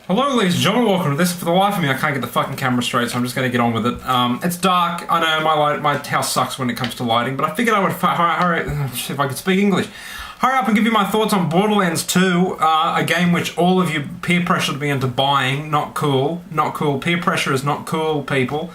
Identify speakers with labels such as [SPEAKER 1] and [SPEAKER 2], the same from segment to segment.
[SPEAKER 1] Hello ladies and gentlemen, welcome to this. For the life of me, I can't get the fucking camera straight, so I'm just going to get on with it. It's dark. I know my house sucks when it comes to lighting, but I figured I would hurry, if I could speak English. Hurry up and give you my thoughts on Borderlands 2, a game which all of you peer pressured me into buying. Not cool. Not cool. Peer pressure is not cool, people.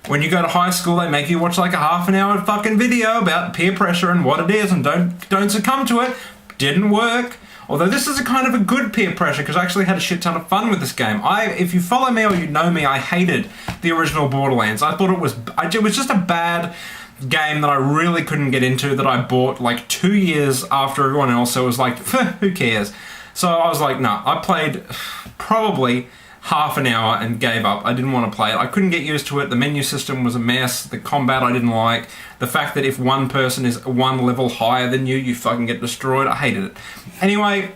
[SPEAKER 1] When you go to high school, they make you watch like a half-an-hour fucking video about peer pressure and what it is, and don't succumb to it. Didn't work. Although this is a kind of a good peer pressure, because I actually had a shit ton of fun with this game. If you follow me or you know me, I hated the original Borderlands. I thought it was just a bad game that I really couldn't get into, that I bought like 2 years after everyone else, so it was like, who cares? So I was like, no, I played probably half an hour and gave up. I didn't want to play it. I couldn't get used to it. The menu system was a mess. The combat I didn't like. The fact that if one person is one level higher than you, you fucking get destroyed. I hated it. Anyway,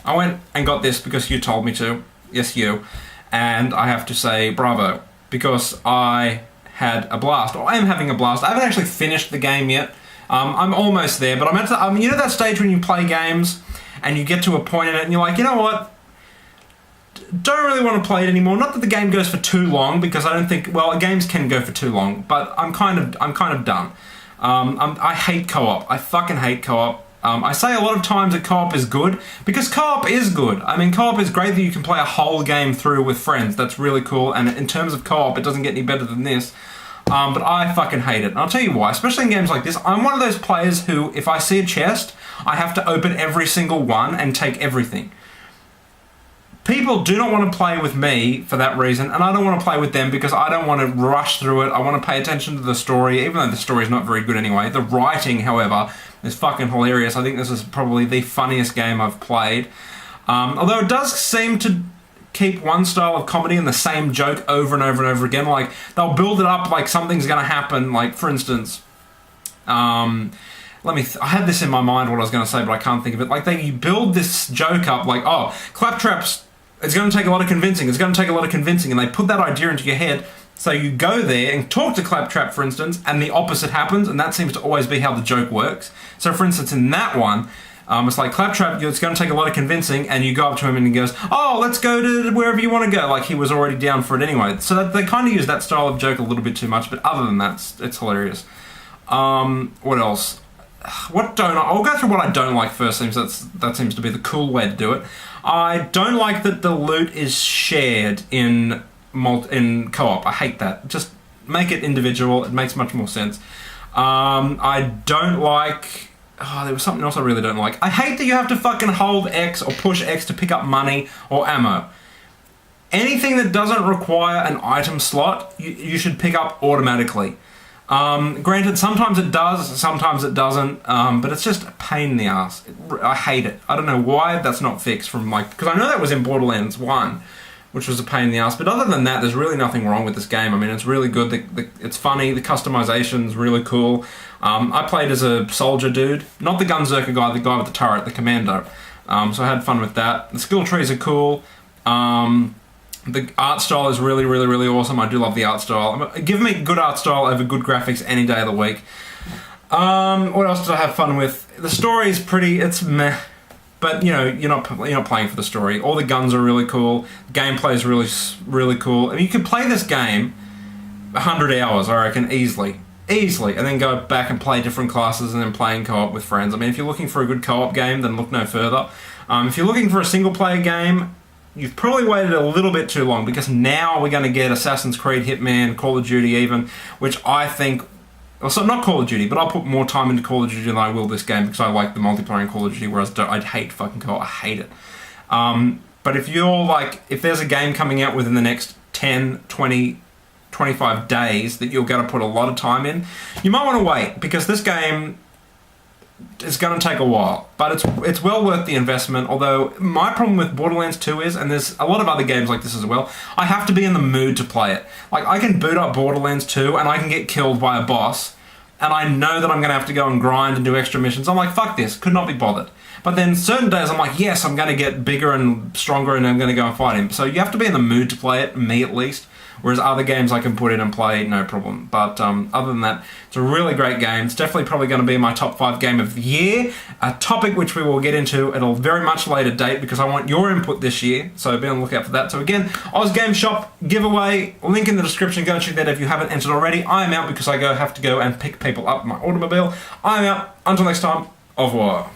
[SPEAKER 1] I went and got this because you told me to. Yes, you. And I have to say bravo, because I had a blast. Or I am having a blast. I haven't actually finished the game yet. I'm almost there, but I'm at the, you know that stage when you play games and you get to a point in it and you're like, you know what? Don't really want to play it anymore. Not that the game goes for too long, because I don't think, well, games can go for too long, but I'm kind of done. I hate co-op. I fucking hate co-op. I say a lot of times that co-op is good, because co-op is good. I mean, co-op is great that you can play a whole game through with friends. That's really cool, and in terms of co-op, it doesn't get any better than this. But I fucking hate it. And I'll tell you why, especially in games like this. I'm one of those players who, if I see a chest, I have to open every single one and take everything. People do not want to play with me for that reason, and I don't want to play with them because I don't want to rush through it. I want to pay attention to the story, even though the story is not very good anyway. The writing, however, is fucking hilarious. I think this is probably the funniest game I've played. Although it does seem to keep one style of comedy and the same joke over and over and over again. Like, they'll build it up like something's going to happen. Like, for instance, I had this in my mind what I was going to say, but I can't think of it. Like, you build this joke up like, oh, Claptrap's, it's going to take a lot of convincing, it's going to take a lot of convincing, and they put that idea into your head, so you go there and talk to Claptrap, for instance, and the opposite happens, and that seems to always be how the joke works. So, for instance, in that one, it's like, Claptrap, it's going to take a lot of convincing, and you go up to him and he goes, oh, let's go to wherever you want to go, like he was already down for it anyway. So they kind of use that style of joke a little bit too much, but other than that, it's hilarious. What else? I'll go through what I don't like first, that seems to be the cool way to do it. I don't like that the loot is shared in co-op. I hate that. Just make it individual. It makes much more sense. I don't like... Oh, there was something else I really don't like. I hate that you have to fucking hold X or push X to pick up money or ammo. Anything that doesn't require an item slot, you should pick up automatically. Granted, sometimes it does, sometimes it doesn't, but it's just a pain in the ass. I hate it. I don't know why that's not fixed from because I know that was in Borderlands 1, which was a pain in the ass, but other than that, there's really nothing wrong with this game. I mean, it's really good, it's funny, the customization's really cool. I played as a soldier dude, not the gunzerker guy, the guy with the turret, the commander, so I had fun with that. The skill trees are cool. The art style is really, really, really awesome. I do love the art style. Give me good art style over good graphics any day of the week. What else did I have fun with? The story is it's meh. But, you know, you're not playing for the story. All the guns are really cool. Gameplay is really, really cool. I mean, you could play this game 100 hours, I reckon, easily. Easily. And then go back and play different classes and then playing co-op with friends. I mean, if you're looking for a good co-op game, then look no further. If you're looking for a single-player game, you've probably waited a little bit too long, because now we're going to get Assassin's Creed, Hitman, Call of Duty even, which I think... Well, so not Call of Duty, but I'll put more time into Call of Duty than I will this game, because I like the multiplayer in Call of Duty, whereas I hate fucking co-op. I hate it. But if there's a game coming out within the next 10, 20, 25 days that you're going to put a lot of time in, you might want to wait, because this game... It's going to take a while, but it's well worth the investment. Although my problem with Borderlands 2 is, and there's a lot of other games like this as well, I have to be in the mood to play it. Like, I can boot up Borderlands 2 and I can get killed by a boss, and I know that I'm going to have to go and grind and do extra missions. I'm like, fuck this, could not be bothered. But then certain days I'm like, yes, I'm going to get bigger and stronger and I'm going to go and fight him. So you have to be in the mood to play it, me at least. Whereas other games I can put in and play, no problem. But other than that, it's a really great game. It's definitely probably going to be my top 5 game of the year. A topic which we will get into at a very much later date because I want your input this year. So be on the lookout for that. So again, OzGameShop Giveaway, link in the description. Go and check that if you haven't entered already. I'm out because I have to go and pick people up in my automobile. I'm out. Until next time, au revoir.